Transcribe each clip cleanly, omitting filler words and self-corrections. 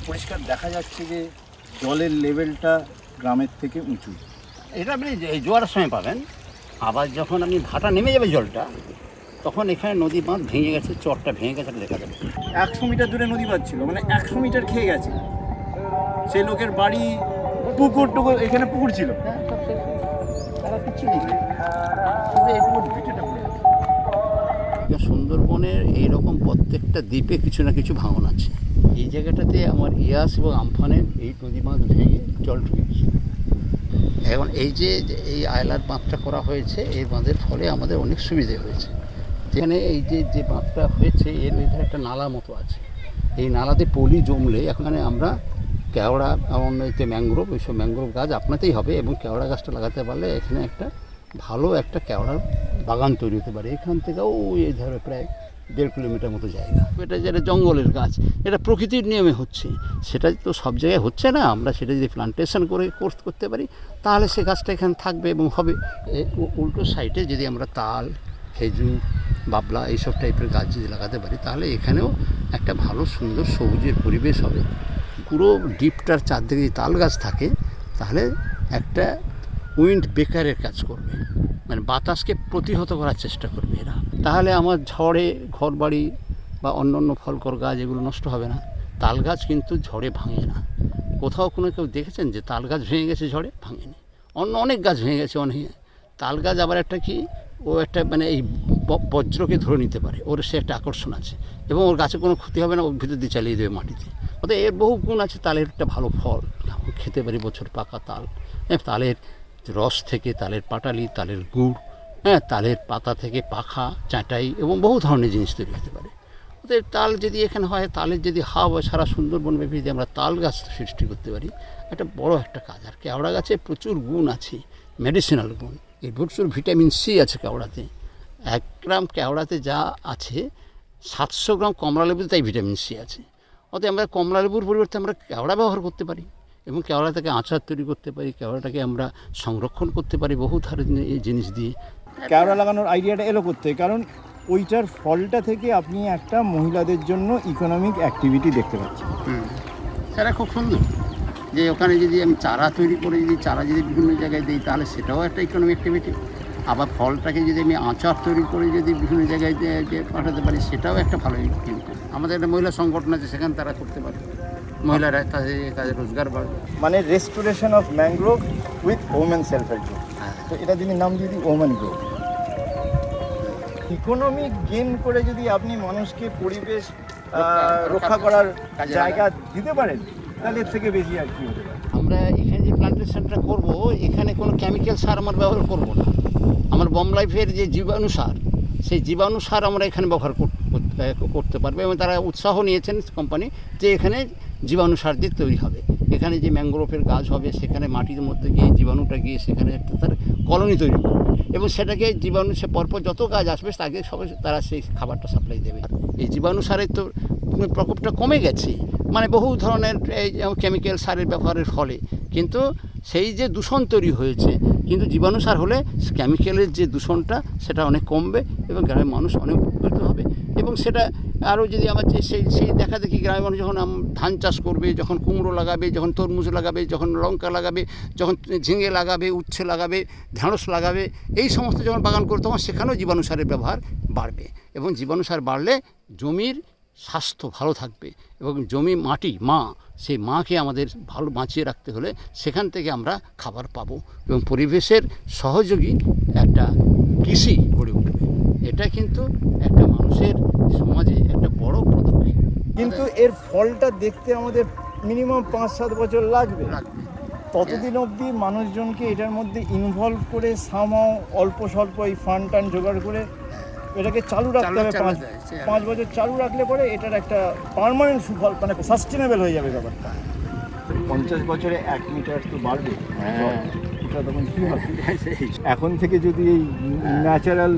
পরিষ্কার দেখা যাচ্ছে যে জলের লেভেলটা গ্রামের থেকে উঁচু। এটা আপনি এই জোয়ারের সময় পাবেন, আবার যখন আপনি ভাটা নেমে যাবে জলটা, তখন এখানে নদী বাঁধ ভেঙে গেছে, চরটা ভেঙে গেছে দেখা যাবে। 100 মিটার দূরে নদী বাঁধ ছিল, মানে 100 মিটার খেয়ে গেছে। সেই লোকের বাড়ি, পুকুর টুকুর, এখানে পুকুর ছিল, তারা কিচ্ছু নেই, শুধু এইটুকু ভিটেটা পড়ে আছে। সুন্দরবনের এইরকম প্রত্যেকটা দ্বীপে কিছু না কিছু ভাঙন আছে। এই জায়গাটাতে আমার ইয়াস এবং আমফানের এই নদী বাঁধ ভেঙে জল ঢুকেছে। এখন এই যে এই আয়লার বাঁধটা করা হয়েছে, এই বাঁধের ফলে আমাদের অনেক সুবিধে হয়েছে। যেখানে এই যে বাঁধটা হয়েছে এর মধ্যে একটা নালা মতো আছে, এই নালাতে পলি জমলে এখানে আমরা কেওড়া এবং যে ম্যাংগ্রোভ, ওইসব ম্যাংগ্রোভ গাছ আপনাতেই হবে, এবং কেওড়া গাছটা লাগাতে পারলে এখানে একটা ভালো একটা কেওড়ার বাগান তৈরি হতে পারে। এখান থেকেও এই ধরো প্রায় 1.5 কিলোমিটার মতো জায়গা। এটা যেটা জঙ্গলের গাছ, এটা প্রকৃতির নিয়মে হচ্ছে, সেটা তো সব জায়গায় হচ্ছে না। আমরা সেটা যদি প্লান্টেশন করে করতে পারি তাহলে সে গাছটা এখানে থাকবে এবং হবে। উল্টো সাইডে যদি আমরা তাল, খেজুর, বাবলা এইসব টাইপের গাছ যদি লাগাতে পারি তাহলে এখানেও একটা ভালো সুন্দর সবুজের পরিবেশ হবে। পুরো ডিপটার চারদিকে যদি তাল গাছ থাকে তাহলে একটা উইন্ড ব্রেকারের কাজ করবে, মানে বাতাসকে প্রতিহত করার চেষ্টা করবে এরা। তাহলে আমার ঝড়ে ঘরবাড়ি বা অন্য ফলকর গাছ এগুলো নষ্ট হবে না। তাল গাছ কিন্তু ঝড়ে ভাঙে না। কোথাও কেউ দেখেছেন যে তাল গাছ ভেঙে গেছে ঝড়ে? ভাঙেনি। অনেক গাছ ভেঙে গেছে অনেক। তাল গাছ আবার একটা কি, ও একটা মানে এই বজ্রকে ধরে নিতে পারে, ওর সে একটা আকর্ষণ আছে, এবং ওর গাছে কোনো ক্ষতি হবে না, ওর ভিতর দিয়ে চালিয়ে দেবে মাটিতে। অর্থাৎ এর বহু গুণ আছে। তালের একটা ভালো ফল খেতে পারি, বছর পাকা তাল, তালের রস থেকে তালের পাটালি, তালের গুড়, তালের পাতা থেকে পাখা, চাটাই এবং বহু ধরনের জিনিস তৈরি হতে পারে। ওদের তাল যদি এখানে হয়, তালের যদি হাওয়া সারা সুন্দরবন ব্যাপী যদি আমরা তাল গাছ সৃষ্টি করতে পারি, একটা বড় একটা কাজ। আর কেওড়া গাছে প্রচুর গুণ আছে, মেডিসিনাল গুণ। এই প্রচুর ভিটামিন সি আছে কেওড়াতে। 1 গ্রাম কেওড়াতে যা আছে 700 গ্রাম কমলা লেবুতে তাই ভিটামিন সি আছে। অতএব আমরা কমলা লেবুর পরিবর্তে আমরা কেওড়া ব্যবহার করতে পারি, এবং কেওড়া থেকে আচার তৈরি করতে পারি, কেওড়াটাকে আমরা সংরক্ষণ করতে পারি বহু ধরনের এই জিনিস দিয়ে। কেওড়া লাগানোর আইডিয়াটা এলো করতে, কারণ ওইটার ফলটা থেকে আপনি একটা মহিলাদের জন্য ইকোনমিক অ্যাক্টিভিটি দেখতে পাচ্ছেন। সেটা খুব সুন্দর যে ওখানে যদি আমি চারা তৈরি করে যদি চারা যদি বিভিন্ন জায়গায় দিই তাহলে সেটাও একটা ইকোনমিক অ্যাক্টিভিটি। আবার ফলটাকে যদি আমি আচার তৈরি করে যদি বিভিন্ন জায়গায় পাঠাতে পারি সেটাও একটা ভালো ইনকাম। আমাদের একটা মহিলা সংগঠন আছে, সেখানে তারা করতে পারে, মহিলারা তাদের রোজগার বাড়বে। মানে restoration of mangrove with women self help group. তো এটা যদি নাম দিয়ে দিই ওমেন গ্রোভ। ইকোনমিক গেইন করে যদি আপনি মানুষকে পরিবেশ রক্ষা করার জায়গা দিতে পারেন তাহলে এর থেকে বেশি আর কি হতে পারে। আমরা এখানে যে প্লান্টেশনটা করব, এখানে কোনো কেমিক্যাল সার আমরা ব্যবহার করব না। আমার বম লাইফের যে জীবাণু সার, সেই জীবাণু সার আমরা এখানে ব্যবহার করতে পারবে, এবং তারা উৎসাহ নিয়েছেন কোম্পানি যে এখানে জীবাণু সার দিয়ে তৈরি হবে। এখানে যে ম্যাংগ্রোভের গাছ হবে সেখানে মাটির মধ্যে গিয়ে জীবাণুটা গিয়ে সেখানে একটা তার কলোনি তৈরি করবে, এবং সেটাকে জীবাণু সে পরপর যত গাছ আসবে তাকে সবাই তারা সেই খাবারটা সাপ্লাই দেবে। এই জীবাণু সারের তো প্রকোপটা কমে গেছে, মানে বহু ধরনের এই কেমিক্যাল সারের ব্যবহারের ফলে, কিন্তু সেই যে দূষণ তৈরি হয়েছে, কিন্তু জীবাণু সার হলে কেমিক্যালের যে দূষণটা সেটা অনেক কমবে এবং গ্রামের মানুষ অনেক উপকৃত হবে। এবং সেটা আরও যদি আমার সেই দেখা দেখি গ্রামের মানুষ যখন ধান চাষ করবে, যখন কুমড়ো লাগাবে, যখন তরমুজ লাগাবে, যখন লঙ্কা লাগাবে, যখন ঝিঙে লাগাবে, উচ্ছে লাগাবে, ঢেঁড়স লাগাবে, এই সমস্ত যখন বাগান করতে তখন সেখানেও জীবাণু সারের ব্যবহার বাড়বে, এবং জীবাণু সার বাড়লে জমির স্বাস্থ্য ভালো থাকবে, এবং জমি মাটি মা, সেই মাকে আমাদের ভালো বাঁচিয়ে রাখতে হলে সেখান থেকে আমরা খাবার পাবো, এবং পরিবেশের সহযোগী একটা কৃষি গড়ে উঠবে। এটা কিন্তু একটা মানুষের সমাজে একটা বড় পদক্ষেপ। কিন্তু এর ফলটা দেখতে আমাদের মিনিমাম 5-7 বছর লাগবে। ততদিন অবধি মানুষজনকে এটার মধ্যে ইনভলভ করে সামাও অল্প স্বল্প এই ফান্ড টান জোগাড় করে এটাকে চালু রাখতে হবে। 5 বছর চালু রাখলে পরে এটার একটা পার্মানেন্ট সুফল, মানে সাস্টেনেবল হয়ে যাবে ব্যাপারটা। 50 বছরে 1 মিটার তো বাড়বে, এটা তখন কী হবে? এখন থেকে যদি এই ন্যাচারাল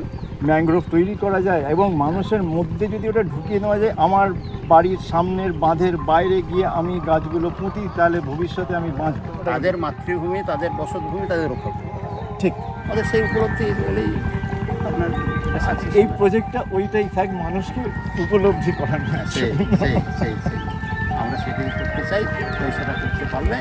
ম্যাংগ্রোভ তৈরি করা যায় এবং মানুষের মধ্যে যদি ওটা ঢুকিয়ে নেওয়া যায়, আমার বাড়ির সামনের বাঁধের বাইরে গিয়ে আমি গাছগুলো পুঁতি, তাহলে ভবিষ্যতে আমি বাঁচব। তাদের মাতৃভূমি, তাদের বসতভূমি, তাদের রক্ষা করব। ঠিক, আমাদের সেই উপলব্ধি বলেই আপনার এই প্রজেক্টটা ওইটাই থাক, মানুষকে উপলব্ধি করানো। আমরা সেটাই করতে চাই। তো সেটা করতে পারলে